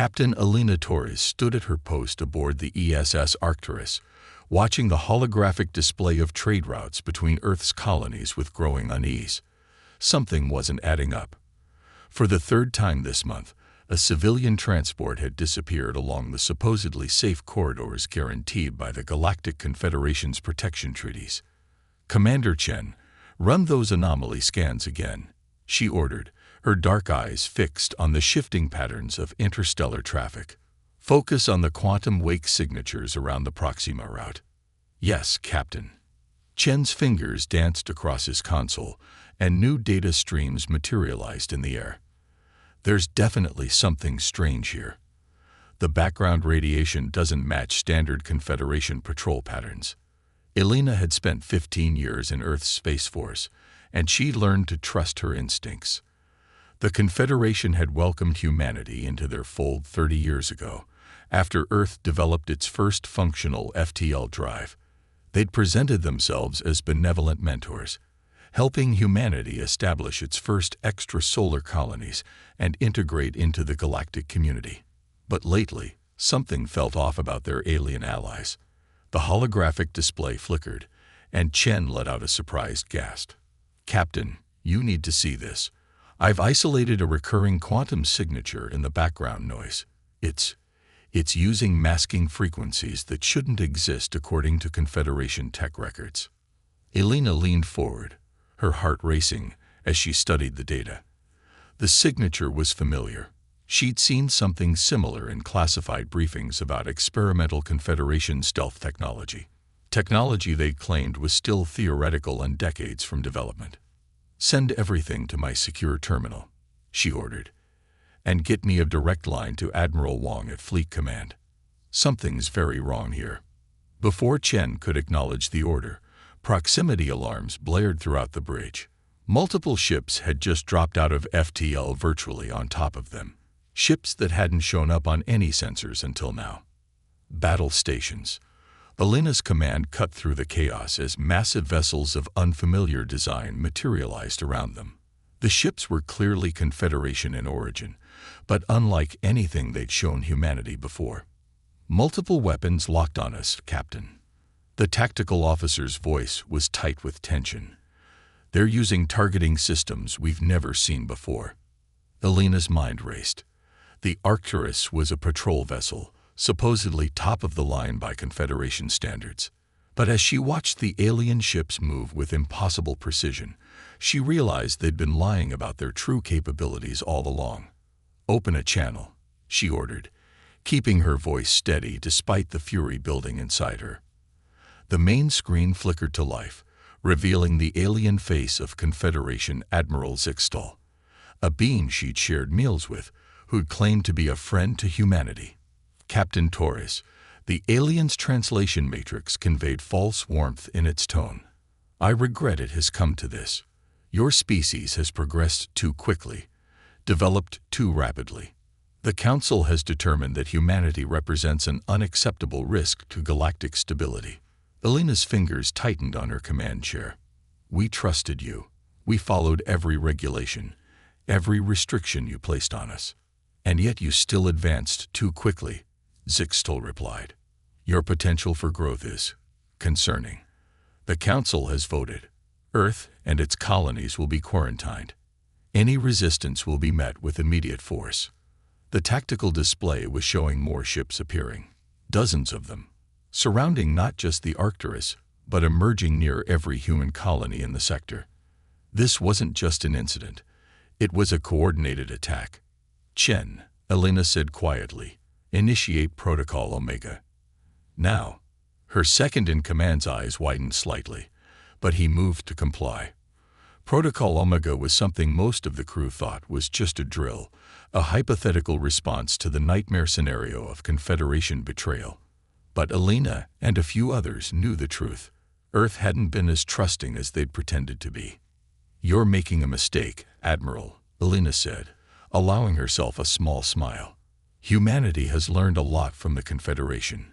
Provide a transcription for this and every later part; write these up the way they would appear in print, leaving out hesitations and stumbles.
Captain Elena Torres stood at her post aboard the ESS Arcturus, watching the holographic display of trade routes between Earth's colonies with growing unease. Something wasn't adding up. For the third time this month, a civilian transport had disappeared along the supposedly safe corridors guaranteed by the Galactic Confederation's protection treaties. "Commander Chen, run those anomaly scans again," she ordered, her dark eyes fixed on the shifting patterns of interstellar traffic. "Focus on the quantum wake signatures around the Proxima route." "Yes, Captain." Chen's fingers danced across his console, and new data streams materialized in the air. "There's definitely something strange here. The background radiation doesn't match standard Confederation patrol patterns." Elena had spent 15 years in Earth's Space Force, and she learned to trust her instincts. The Confederation had welcomed humanity into their fold 30 years ago, after Earth developed its first functional FTL drive. They'd presented themselves as benevolent mentors, helping humanity establish its first extrasolar colonies and integrate into the galactic community. But lately, something felt off about their alien allies. The holographic display flickered, and Chen let out a surprised gasp. "Captain, you need to see this. I've isolated a recurring quantum signature in the background noise. It's using masking frequencies that shouldn't exist according to Confederation tech records." Elena leaned forward, her heart racing as she studied the data. The signature was familiar. She'd seen something similar in classified briefings about experimental Confederation stealth technology. Technology they claimed was still theoretical and decades from development. "Send everything to my secure terminal," she ordered, "and get me a direct line to Admiral Wong at Fleet Command. Something's very wrong here." Before Chen could acknowledge the order, proximity alarms blared throughout the bridge. Multiple ships had just dropped out of FTL virtually on top of them, ships that hadn't shown up on any sensors until now. Battle stations. Elena's command cut through the chaos as massive vessels of unfamiliar design materialized around them. The ships were clearly Confederation in origin, but unlike anything they'd shown humanity before. "Multiple weapons locked on us, Captain." The tactical officer's voice was tight with tension. "They're using targeting systems we've never seen before." Elena's mind raced. The Arcturus was a patrol vessel, supposedly top of the line by Confederation standards. But as she watched the alien ships move with impossible precision, she realized they'd been lying about their true capabilities all along. "Open a channel," she ordered, keeping her voice steady despite the fury building inside her. The main screen flickered to life, revealing the alien face of Confederation Admiral Zixtal, a being she'd shared meals with, who'd claimed to be a friend to humanity. "Captain Torres," the alien's translation matrix conveyed false warmth in its tone. "I regret it has come to this. Your species has progressed too quickly, developed too rapidly. The Council has determined that humanity represents an unacceptable risk to galactic stability." Elena's fingers tightened on her command chair. "We trusted you. We followed every regulation, every restriction you placed on us. And yet you still advanced too quickly," Zixtal replied. "Your potential for growth is concerning. The Council has voted. Earth and its colonies will be quarantined. Any resistance will be met with immediate force." The tactical display was showing more ships appearing, dozens of them, surrounding not just the Arcturus, but emerging near every human colony in the sector. This wasn't just an incident. It was a coordinated attack. "Chen," Elena said quietly, "initiate Protocol Omega." Now, her second-in-command's eyes widened slightly, but he moved to comply. Protocol Omega was something most of the crew thought was just a drill, a hypothetical response to the nightmare scenario of Confederation betrayal. But Elena and a few others knew the truth. Earth hadn't been as trusting as they'd pretended to be. "You're making a mistake, Admiral," Elena said, allowing herself a small smile. "Humanity has learned a lot from the Confederation,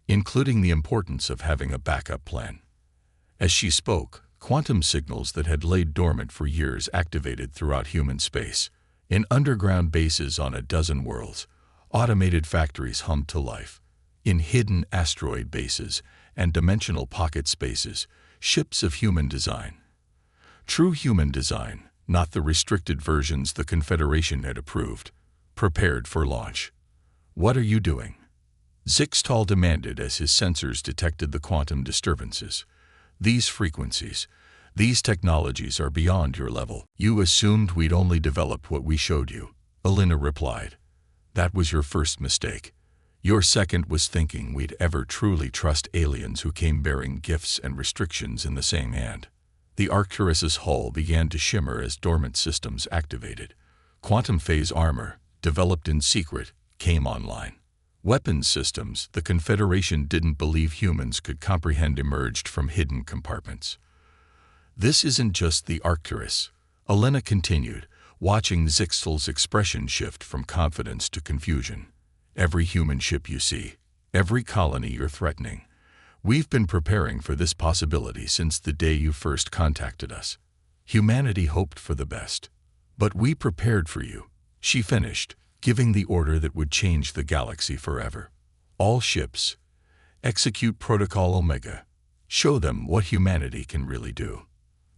including the importance of having a backup plan." As she spoke, quantum signals that had laid dormant for years activated throughout human space, in underground bases on a dozen worlds, Automated factories hummed to life. In hidden asteroid bases and dimensional pocket spaces, ships of human design. True human design, not the restricted versions the Confederation had approved, prepared for launch. "What are you doing?" Zixtal demanded as his sensors detected the quantum disturbances. "These frequencies, these technologies are beyond your level. You assumed we'd only developed what we showed you," Elena replied. "That was your first mistake. Your second was thinking we'd ever truly trust aliens who came bearing gifts and restrictions in the same hand." The Arcturus's hull began to shimmer as dormant systems activated. Quantum phase armor, developed in secret, came online. Weapons systems the Confederation didn't believe humans could comprehend emerged from hidden compartments. "This isn't just the Arcturus," Elena continued, watching Zixtal's expression shift from confidence to confusion. "Every human ship you see, every colony you're threatening. We've been preparing for this possibility since the day you first contacted us. Humanity hoped for the best. But we prepared for you," she finished, giving the order that would change the galaxy forever. "All ships, execute Protocol Omega. Show them what humanity can really do."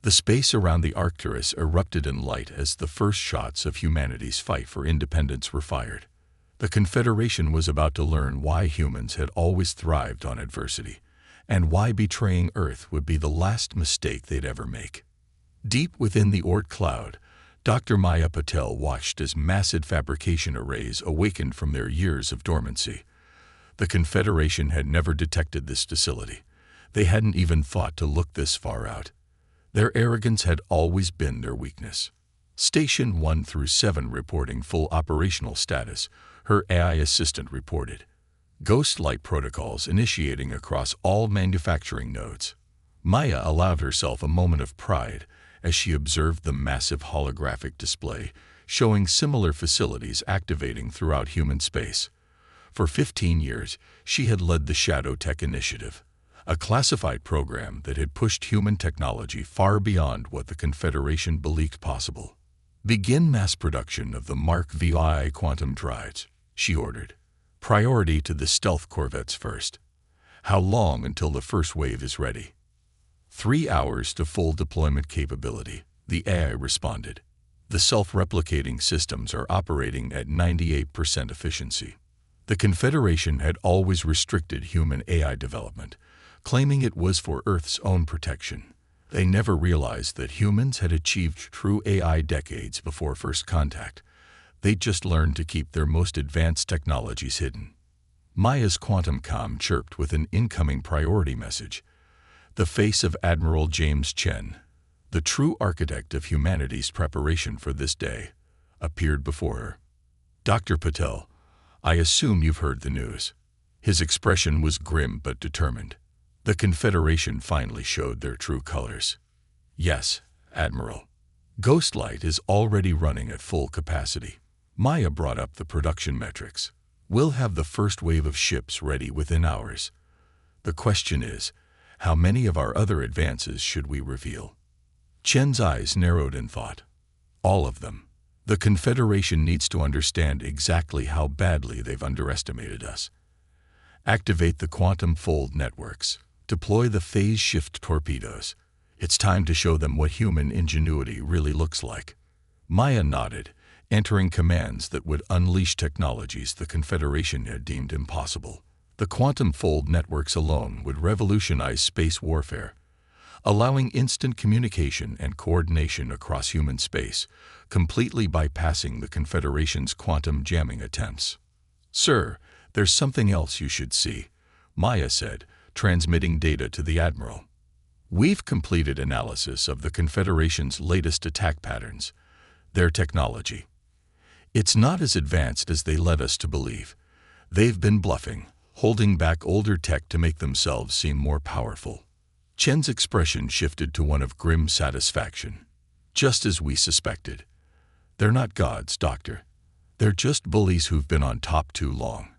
The space around the Arcturus erupted in light as the first shots of humanity's fight for independence were fired. The Confederation was about to learn why humans had always thrived on adversity, and why betraying Earth would be the last mistake they'd ever make. Deep within the Oort cloud, Dr. Maya Patel watched as massive fabrication arrays awakened from their years of dormancy. The Confederation had never detected this docility. They hadn't even thought to look this far out. Their arrogance had always been their weakness. Station 1 through 7 reporting full operational status, her AI assistant reported. Ghost light protocols initiating across all manufacturing nodes. Maya allowed herself a moment of pride as she observed the massive holographic display, showing similar facilities activating throughout human space. For 15 years, she had led the Shadow Tech Initiative, a classified program that had pushed human technology far beyond what the Confederation believed possible. "Begin mass production of the Mark VI quantum drives," she ordered. "Priority to the stealth corvettes first. How long until the first wave is ready?" 3 hours to full deployment capability, the AI responded. "The self-replicating systems are operating at 98% efficiency." The Confederation had always restricted human AI development, claiming it was for Earth's own protection. They never realized that humans had achieved true AI decades before first contact. They'd just learned to keep their most advanced technologies hidden. Maya's quantum comm chirped with an incoming priority message. The face of Admiral James Chen, the true architect of humanity's preparation for this day, appeared before her. "Dr. Patel, I assume you've heard the news." His expression was grim but determined. The Confederation finally showed their true colors. "Yes, Admiral. Ghostlight is already running at full capacity." Maya brought up the production metrics. "We'll have the first wave of ships ready within hours. The question is, how many of our other advances should we reveal?" Chen's eyes narrowed in thought. "All of them. The Confederation needs to understand exactly how badly they've underestimated us. Activate the quantum fold networks. Deploy the phase shift torpedoes. It's time to show them what human ingenuity really looks like." Maya nodded, entering commands that would unleash technologies the Confederation had deemed impossible. The quantum fold networks alone would revolutionize space warfare, allowing instant communication and coordination across human space, completely bypassing the Confederation's quantum jamming attempts. "Sir, there's something else you should see," Maya said, transmitting data to the Admiral. "We've completed analysis of the Confederation's latest attack patterns, their technology. It's not as advanced as they led us to believe. They've been bluffing, holding back older tech to make themselves seem more powerful." Chen's expression shifted to one of grim satisfaction. "Just as we suspected. They're not gods, Doctor. They're just bullies who've been on top too long.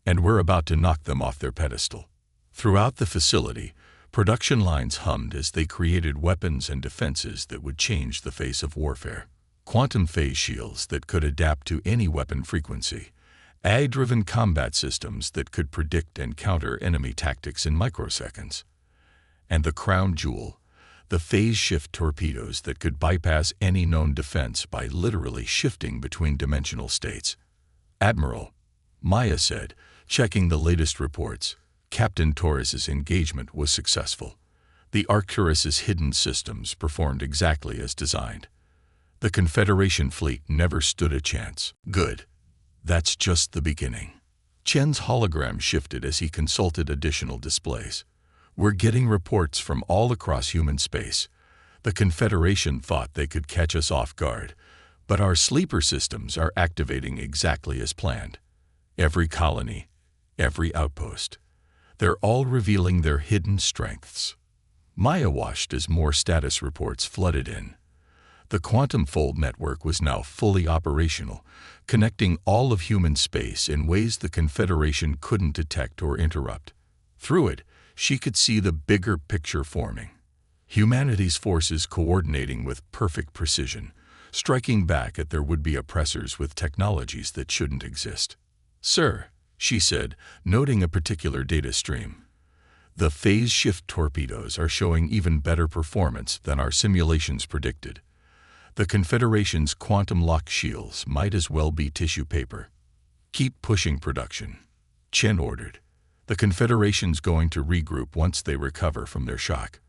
And we're about to knock them off their pedestal." Throughout the facility, production lines hummed as they created weapons and defenses that would change the face of warfare. Quantum phase shields that could adapt to any weapon frequency, AI-driven combat systems that could predict and counter enemy tactics in microseconds. And the crown jewel, the phase-shift torpedoes that could bypass any known defense by literally shifting between dimensional states. "Admiral," Maya said, checking the latest reports, "Captain Torres's engagement was successful. The Arcturus's hidden systems performed exactly as designed. The Confederation fleet never stood a chance." "Good. That's just the beginning." Chen's hologram shifted as he consulted additional displays. "We're getting reports from all across human space. The Confederation thought they could catch us off guard, but our sleeper systems are activating exactly as planned. Every colony, every outpost. They're all revealing their hidden strengths." Maya watched as more status reports flooded in. The quantum fold network was now fully operational, connecting all of human space in ways the Confederation couldn't detect or interrupt. Through it, she could see the bigger picture forming. Humanity's forces coordinating with perfect precision, striking back at their would-be oppressors with technologies that shouldn't exist. "Sir," she said, noting a particular data stream, "the phase-shift torpedoes are showing even better performance than our simulations predicted. The Confederation's quantum lock shields might as well be tissue paper." "Keep pushing production," Chen ordered. "The Confederation's going to regroup once they recover from their shock.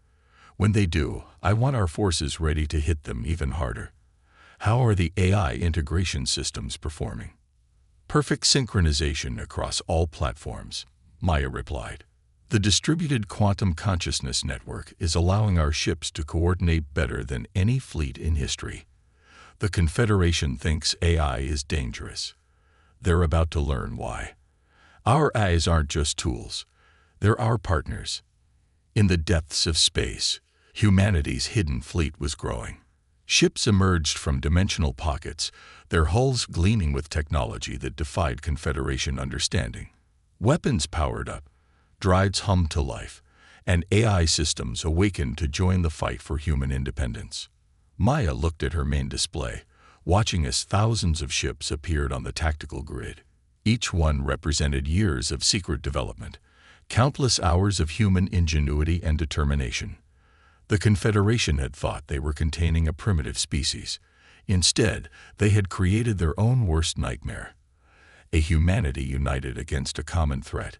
When they do, I want our forces ready to hit them even harder." "How are the AI integration systems performing?" "Perfect synchronization across all platforms," Maya replied. "The distributed quantum consciousness network is allowing our ships to coordinate better than any fleet in history. The Confederation thinks AI is dangerous. They're about to learn why. Our eyes aren't just tools. They're our partners." In the depths of space, humanity's hidden fleet was growing. Ships emerged from dimensional pockets, their hulls gleaming with technology that defied Confederation understanding. Weapons powered up, drives hummed to life, and AI systems awakened to join the fight for human independence. Maya looked at her main display, watching as thousands of ships appeared on the tactical grid. Each one represented years of secret development, countless hours of human ingenuity and determination. The Confederation had thought they were containing a primitive species. Instead, they had created their own worst nightmare. A humanity united against a common threat,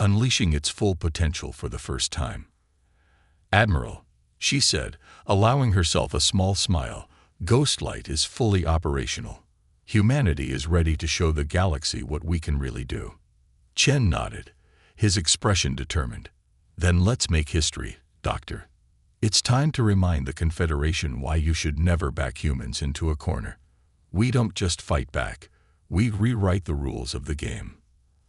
unleashing its full potential for the first time. "Admiral," she said, allowing herself a small smile, "Ghostlight is fully operational. Humanity is ready to show the galaxy what we can really do." Chen nodded, his expression determined. "Then let's make history, Doctor. It's time to remind the Confederation why you should never back humans into a corner. We don't just fight back, we rewrite the rules of the game."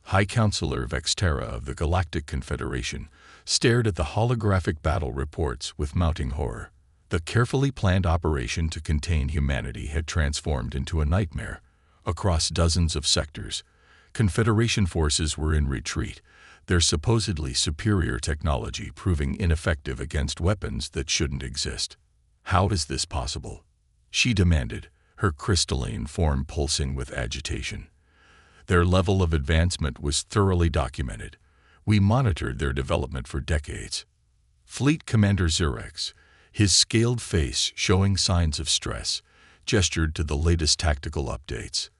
High Counselor Vextera of the Galactic Confederation stared at the holographic battle reports with mounting horror. The carefully planned operation to contain humanity had transformed into a nightmare. Across dozens of sectors, Confederation forces were in retreat, their supposedly superior technology proving ineffective against weapons that shouldn't exist. "How is this possible?" she demanded, her crystalline form pulsing with agitation. "Their level of advancement was thoroughly documented. We monitored their development for decades." Fleet Commander Xerex, his scaled face showing signs of stress, gestured to the latest tactical updates.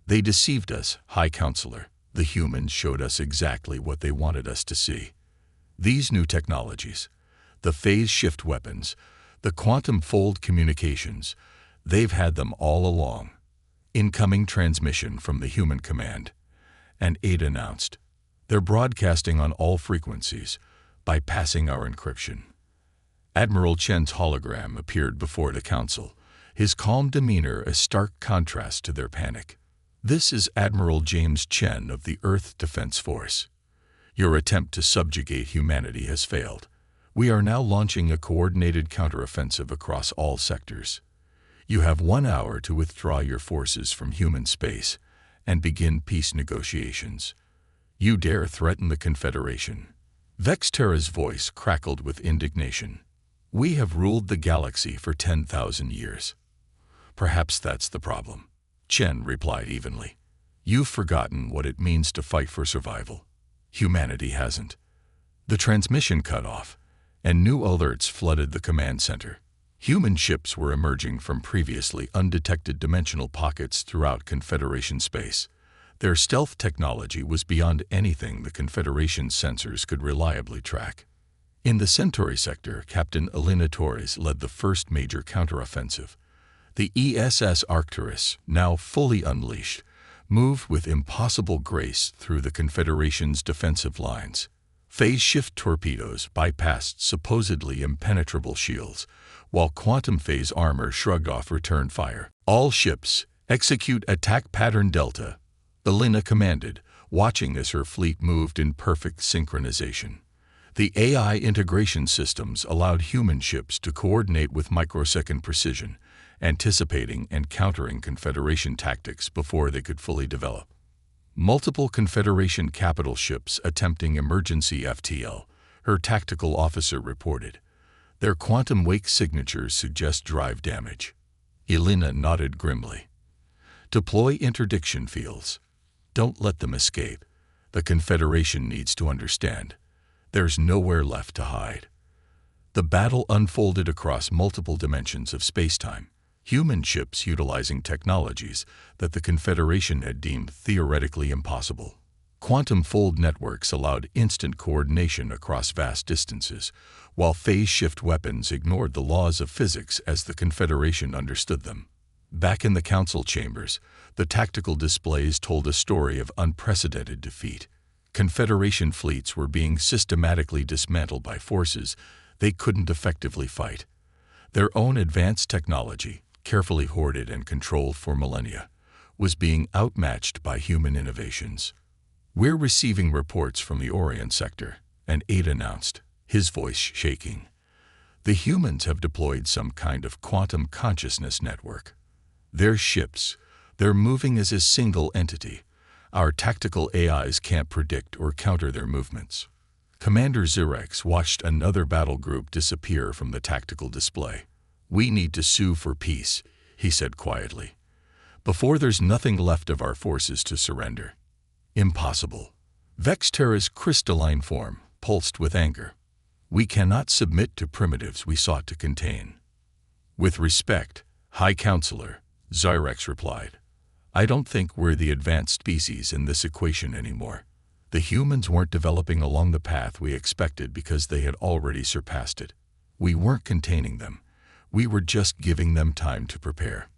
"They deceived us, High Counselor. The humans showed us exactly what they wanted us to see. These new technologies, the phase-shift weapons, the quantum fold communications, they've had them all along. Incoming transmission from the human command," and Aid announced. "They're broadcasting on all frequencies, bypassing our encryption." Admiral Chen's hologram appeared before the council, his calm demeanor a stark contrast to their panic. "This is Admiral James Chen of the Earth Defense Force. Your attempt to subjugate humanity has failed. We are now launching a coordinated counteroffensive across all sectors. You have 1 hour to withdraw your forces from human space and begin peace negotiations. You dare threaten the Confederation?" Vextera's voice crackled with indignation. "We have ruled the galaxy for 10,000 years. Perhaps that's the problem," Chen replied evenly. You've forgotten what it means to fight for survival. Humanity hasn't. The transmission cut off, and new alerts flooded the command center. Human ships were emerging from previously undetected dimensional pockets throughout Confederation space. Their stealth technology was beyond anything the Confederation's sensors could reliably track. In the Centauri sector, Captain Elena Torres led the first major counteroffensive. The ESS Arcturus, now fully unleashed, moved with impossible grace through the Confederation's defensive lines. Phase-shift torpedoes bypassed supposedly impenetrable shields, while quantum phase armor shrugged off return fire. All ships, execute attack pattern Delta, Elena commanded, watching as her fleet moved in perfect synchronization. The AI integration systems allowed human ships to coordinate with microsecond precision, anticipating and countering Confederation tactics before they could fully develop. Multiple Confederation capital ships attempting emergency FTL, her tactical officer reported. Their quantum wake signatures suggest drive damage. Elena nodded grimly. Deploy interdiction fields. Don't let them escape. The Confederation needs to understand. There's nowhere left to hide. The battle unfolded across multiple dimensions of spacetime. Human ships utilizing technologies that the Confederation had deemed theoretically impossible. Quantum fold networks allowed instant coordination across vast distances, while phase-shift weapons ignored the laws of physics as the Confederation understood them. Back in the Council chambers, the tactical displays told a story of unprecedented defeat. Confederation fleets were being systematically dismantled by forces they couldn't effectively fight. Their own advanced technology, carefully hoarded and controlled for millennia, was being outmatched by human innovations. We're receiving reports from the Orient sector, and Aid announced, his voice shaking. The humans have deployed some kind of quantum consciousness network. Their ships, they're moving as a single entity. Our tactical AIs can't predict or counter their movements. Commander Zirex watched another battle group disappear from the tactical display. We need to sue for peace, he said quietly, before there's nothing left of our forces to surrender. Impossible. Vexterra's crystalline form pulsed with anger. We cannot submit to primitives we sought to contain. With respect, High Counselor, Zirex replied, I don't think we're the advanced species in this equation anymore. The humans weren't developing along the path we expected because they had already surpassed it. We weren't containing them. We were just giving them time to prepare.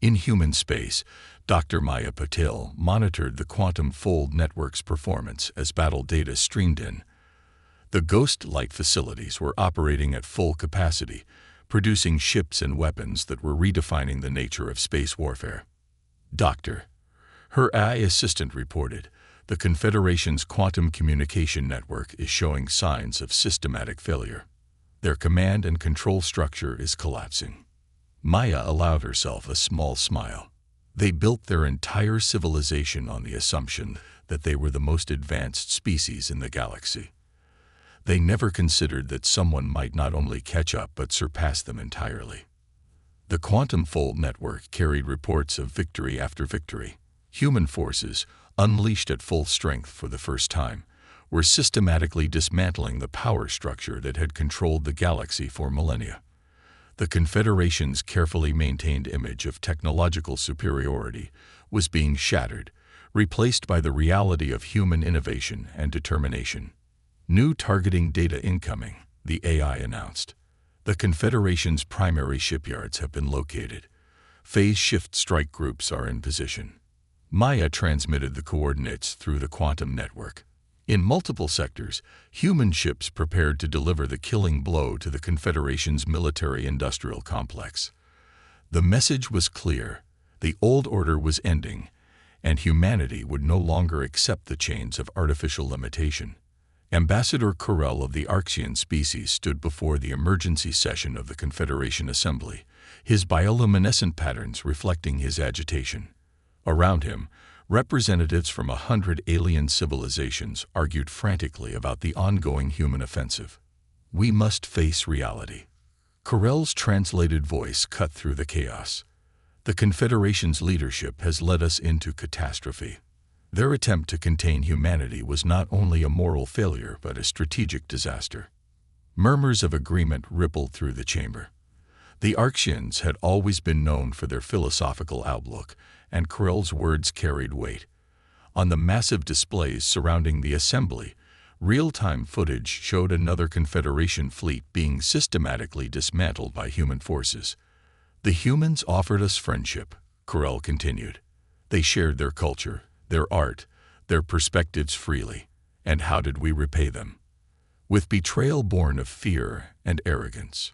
In human space, Dr. Maya Patil monitored the quantum fold network's performance as battle data streamed in. The Ghost Light facilities were operating at full capacity, producing ships and weapons that were redefining the nature of space warfare. Doctor, her AI assistant reported, the Confederation's quantum communication network is showing signs of systematic failure. Their command and control structure is collapsing. Maya allowed herself a small smile. They built their entire civilization on the assumption that they were the most advanced species in the galaxy. They never considered that someone might not only catch up but surpass them entirely. The Quantum Fold network carried reports of victory after victory. Human forces, unleashed at full strength for the first time, were systematically dismantling the power structure that had controlled the galaxy for millennia. The Confederation's carefully maintained image of technological superiority was being shattered, replaced by the reality of human innovation and determination. New targeting data incoming, the AI announced. The Confederation's primary shipyards have been located. Phase-shift strike groups are in position. Maya transmitted the coordinates through the quantum network. In multiple sectors, human ships prepared to deliver the killing blow to the Confederation's military-industrial complex. The message was clear. The old order was ending, and humanity would no longer accept the chains of artificial limitation. Ambassador Corell of the Arxian species stood before the emergency session of the Confederation Assembly, his bioluminescent patterns reflecting his agitation. Around him, representatives from 100 alien civilizations argued frantically about the ongoing human offensive. We must face reality. Corell's translated voice cut through the chaos. The Confederation's leadership has led us into catastrophe. Their attempt to contain humanity was not only a moral failure but a strategic disaster. Murmurs of agreement rippled through the chamber. The Arxians had always been known for their philosophical outlook, and Krill's words carried weight. On the massive displays surrounding the assembly, real-time footage showed another Confederation fleet being systematically dismantled by human forces. "The humans offered us friendship," Krill continued. "They shared their culture, their art, their perspectives freely. And how did we repay them? With betrayal born of fear and arrogance."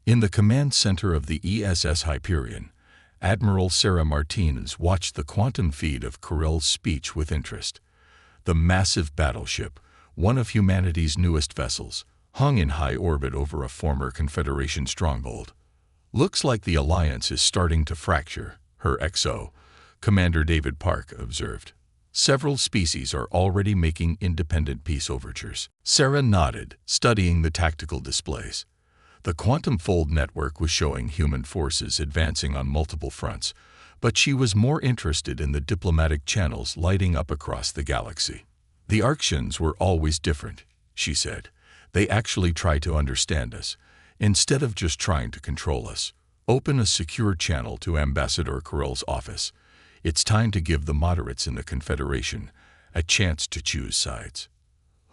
In the command center of the ESS Hyperion, Admiral Sarah Martinez watched the quantum feed of Krill's speech with interest. The massive battleship, one of humanity's newest vessels, hung in high orbit over a former Confederation stronghold. "Looks like the Alliance is starting to fracture," her XO, Commander David Park, observed. "Several species are already making independent peace overtures." Sarah nodded, studying the tactical displays. The quantum fold network was showing human forces advancing on multiple fronts, but she was more interested in the diplomatic channels lighting up across the galaxy. "The Arxians were always different," she said. "They actually try to understand us, instead of just trying to control us. Open a secure channel to Ambassador Krill's office. It's time to give the moderates in the Confederation a chance to choose sides."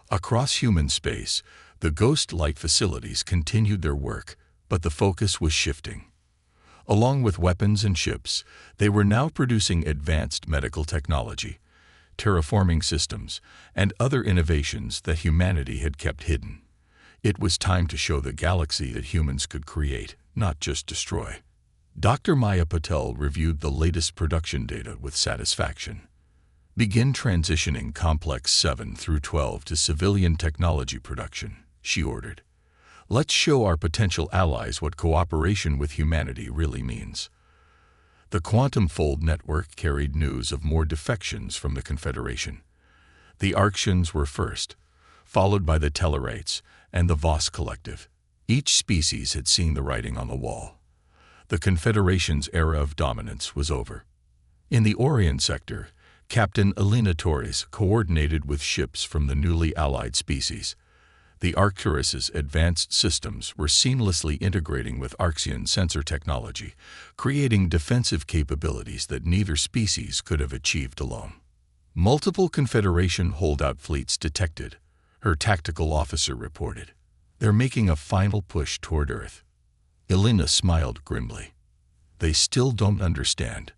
Across human space, the Ghost Light facilities continued their work, but the focus was shifting. Along with weapons and ships, they were now producing advanced medical technology, terraforming systems, and other innovations that humanity had kept hidden. It was time to show the galaxy that humans could create, not just destroy. Dr. Maya Patel reviewed the latest production data with satisfaction. "Begin transitioning Complex 7 through 12 to civilian technology production," she ordered. "Let's show our potential allies what cooperation with humanity really means." The Quantum Fold network carried news of more defections from the Confederation. The Arxians were first, followed by the Tellarites and the Voss Collective. Each species had seen the writing on the wall. The Confederation's era of dominance was over. In the Orion sector, Captain Elena Torres coordinated with ships from the newly allied species. The Arcturus's advanced systems were seamlessly integrating with Arxian sensor technology, creating defensive capabilities that neither species could have achieved alone. "Multiple Confederation holdout fleets detected," her tactical officer reported. "They're making a final push toward Earth." Elena smiled grimly. "They still don't understand.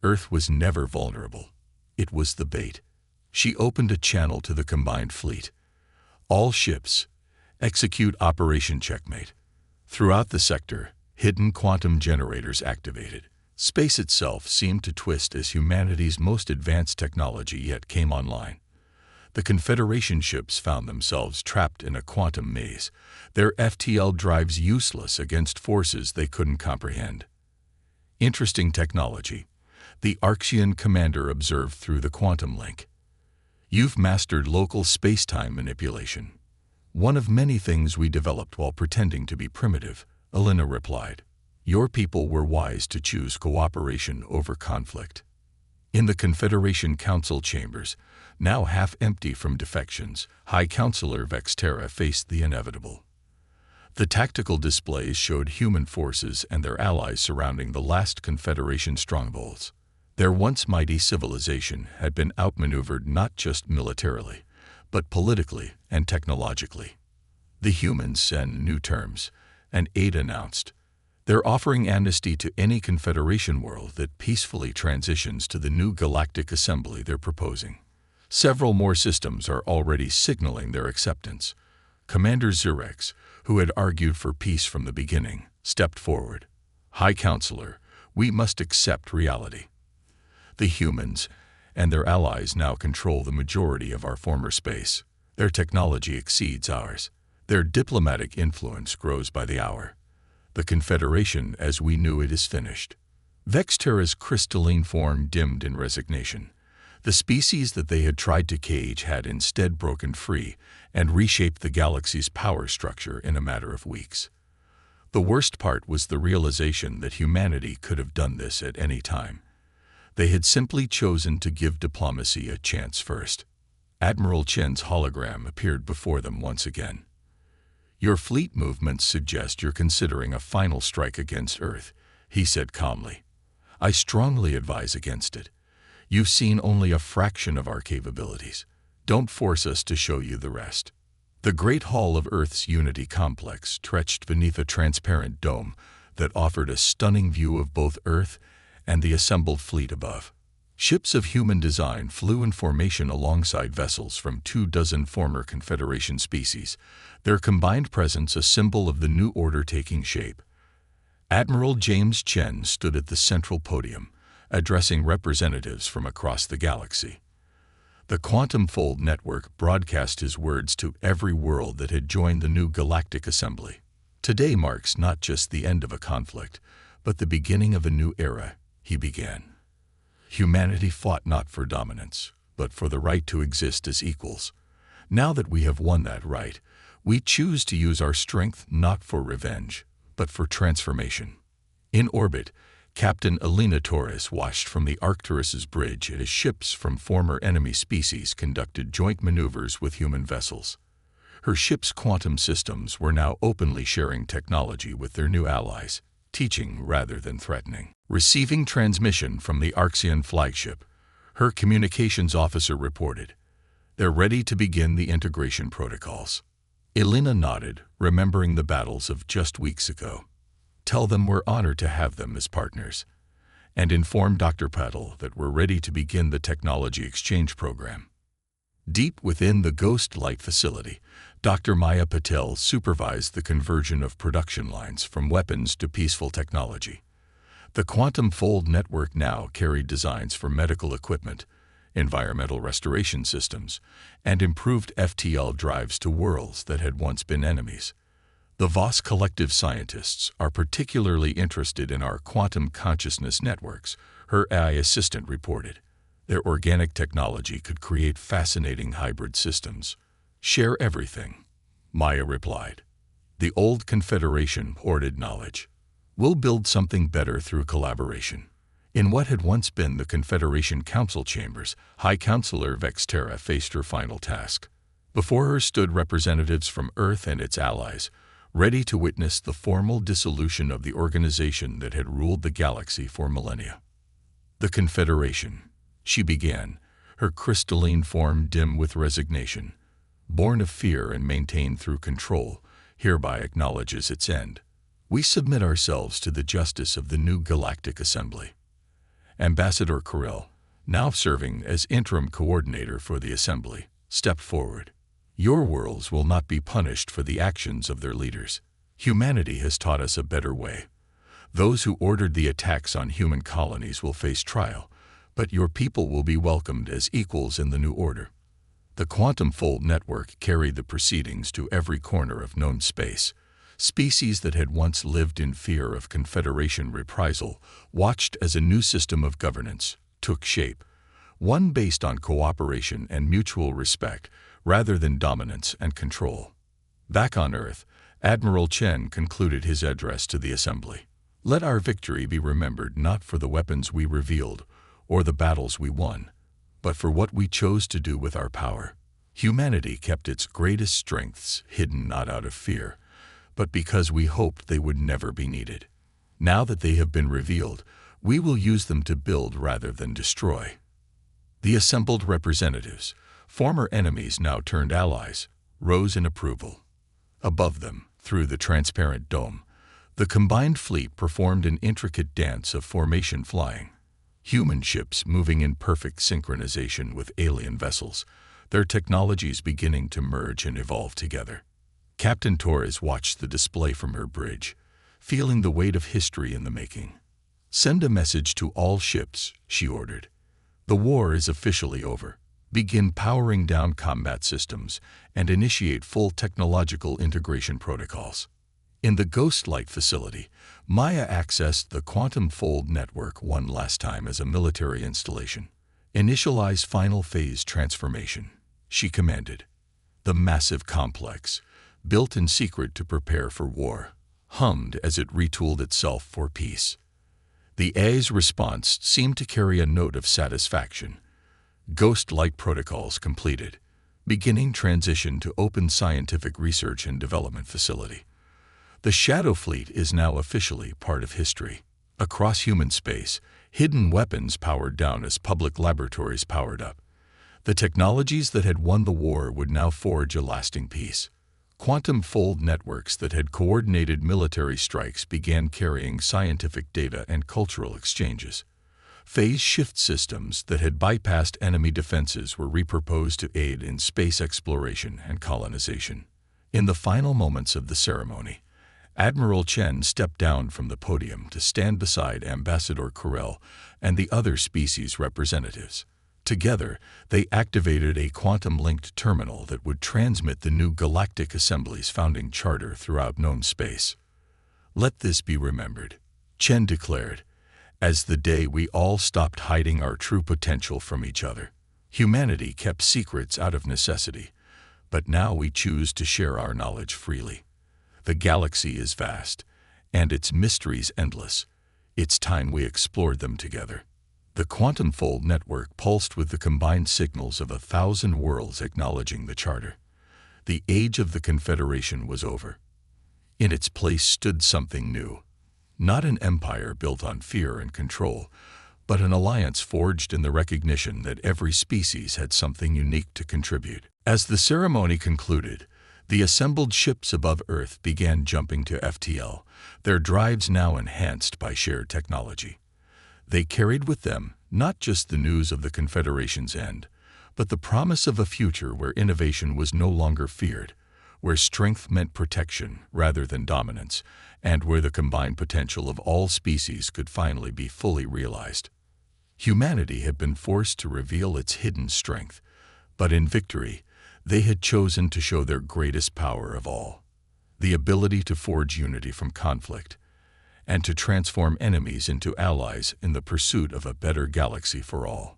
Earth was never vulnerable. It was the bait." She opened a channel to the combined fleet. "All ships, execute Operation Checkmate." Throughout the sector, hidden quantum generators activated. Space itself seemed to twist as humanity's most advanced technology yet came online. The Confederation ships found themselves trapped in a quantum maze, their FTL drives useless against forces they couldn't comprehend. "Interesting technology," the Arxian commander observed through the quantum link. "You've mastered local space-time manipulation." "One of many things we developed while pretending to be primitive," Elena replied. "Your people were wise to choose cooperation over conflict." In the Confederation Council chambers, now half empty from defections, High Counselor Vextera faced the inevitable. The tactical displays showed human forces and their allies surrounding the last Confederation strongholds. Their once mighty civilization had been outmaneuvered not just militarily, but politically and technologically. The humans send new terms, and aid announced. They're offering amnesty to any Confederation world that peacefully transitions to the new galactic assembly they're proposing. Several more systems are already signaling their acceptance. Commander Zurex, who had argued for peace from the beginning, stepped forward. "High Counselor, we must accept reality. The humans and their allies now control the majority of our former space. Their technology exceeds ours. Their diplomatic influence grows by the hour. The Confederation as we knew it is finished." Vextera's crystalline form dimmed in resignation. The species that they had tried to cage had instead broken free and reshaped the galaxy's power structure in a matter of weeks. The worst part was the realization that humanity could have done this at any time. They had simply chosen to give diplomacy a chance first. Admiral Chen's hologram appeared before them once again. "Your fleet movements suggest you're considering a final strike against Earth," he said calmly. "I strongly advise against it. You've seen only a fraction of our capabilities. Don't force us to show you the rest." The Great Hall of Earth's Unity complex stretched beneath a transparent dome that offered a stunning view of both Earth and the assembled fleet above. Ships of human design flew in formation alongside vessels from 24 former Confederation species, their combined presence a symbol of the new order taking shape. Admiral James Chen stood at the central podium, addressing representatives from across the galaxy. The Quantum Fold Network broadcast his words to every world that had joined the new Galactic Assembly. "Today marks not just the end of a conflict, but the beginning of a new era," he began. "Humanity fought not for dominance, but for the right to exist as equals. Now that we have won that right, we choose to use our strength not for revenge, but for transformation." In orbit, Captain Elena Torres watched from the Arcturus's bridge as ships from former enemy species conducted joint maneuvers with human vessels. Her ship's quantum systems were now openly sharing technology with their new allies, teaching rather than threatening. Receiving transmission from the Arxian flagship, her communications officer reported, "They're ready to begin the integration protocols." Elena nodded, remembering the battles of just weeks ago. "Tell them we're honored to have them as partners, and inform Dr. Patel that we're ready to begin the technology exchange program." Deep within the Ghost Light facility, Dr. Maya Patel supervised the conversion of production lines from weapons to peaceful technology. The Quantum Fold Network now carried designs for medical equipment, environmental restoration systems, and improved FTL drives to worlds that had once been enemies. The Voss Collective scientists are particularly interested in our quantum consciousness networks, her AI assistant reported. Their organic technology could create fascinating hybrid systems. "Share everything," Maya replied. "The old Confederation hoarded knowledge. We'll build something better through collaboration." In what had once been the Confederation Council chambers, High Counselor Vextera faced her final task. Before her stood representatives from Earth and its allies, ready to witness the formal dissolution of the organization that had ruled the galaxy for millennia. "The Confederation," she began, her crystalline form dim with resignation, "born of fear and maintained through control, hereby acknowledges its end. We submit ourselves to the justice of the new Galactic Assembly." Ambassador Kirill, now serving as interim coordinator for the Assembly, stepped forward. "Your worlds will not be punished for the actions of their leaders. Humanity has taught us a better way. Those who ordered the attacks on human colonies will face trial, but your people will be welcomed as equals in the new order." The Quantum Fold Network carried the proceedings to every corner of known space. Species that had once lived in fear of Confederation reprisal watched as a new system of governance took shape, one based on cooperation and mutual respect rather than dominance and control. Back on Earth, Admiral Chen concluded his address to the Assembly. "Let our victory be remembered not for the weapons we revealed or the battles we won, but for what we chose to do with our power. Humanity kept its greatest strengths hidden not out of fear, but because we hoped they would never be needed. Now that they have been revealed, we will use them to build rather than destroy." The assembled representatives, former enemies now turned allies, rose in approval. Above them, through the transparent dome, the combined fleet performed an intricate dance of formation flying. Human ships moving in perfect synchronization with alien vessels, their technologies beginning to merge and evolve together. Captain Torres watched the display from her bridge, feeling the weight of history in the making. "Send a message to all ships," she ordered. "The war is officially over. Begin powering down combat systems and initiate full technological integration protocols." In the Ghost Light facility, Maya accessed the Quantum Fold Network one last time as a military installation. "Initialize final phase transformation," she commanded. The massive complex, built in secret to prepare for war, hummed as it retooled itself for peace. The A's response seemed to carry a note of satisfaction. Ghost-like protocols completed, beginning transition to open scientific research and development facility. The Shadow Fleet is now officially part of history. Across human space, hidden weapons powered down as public laboratories powered up. The technologies that had won the war would now forge a lasting peace. Quantum fold networks that had coordinated military strikes began carrying scientific data and cultural exchanges. Phase shift systems that had bypassed enemy defenses were repurposed to aid in space exploration and colonization. In the final moments of the ceremony, Admiral Chen stepped down from the podium to stand beside Ambassador Corell and the other species representatives. Together, they activated a quantum-linked terminal that would transmit the new Galactic Assembly's founding charter throughout known space. "Let this be remembered," Chen declared, "as the day we all stopped hiding our true potential from each other. Humanity kept secrets out of necessity, but now we choose to share our knowledge freely. The galaxy is vast, and its mysteries endless. It's time we explored them together." The Quantum Fold network pulsed with the combined signals of 1,000 worlds acknowledging the charter. The age of the Confederation was over. In its place stood something new. Not an empire built on fear and control, but an alliance forged in the recognition that every species had something unique to contribute. As the ceremony concluded, the assembled ships above Earth began jumping to FTL, their drives now enhanced by shared technology. They carried with them not just the news of the Confederation's end, but the promise of a future where innovation was no longer feared, where strength meant protection rather than dominance, and where the combined potential of all species could finally be fully realized. Humanity had been forced to reveal its hidden strength, but in victory, they had chosen to show their greatest power of all, the ability to forge unity from conflict, and to transform enemies into allies in the pursuit of a better galaxy for all.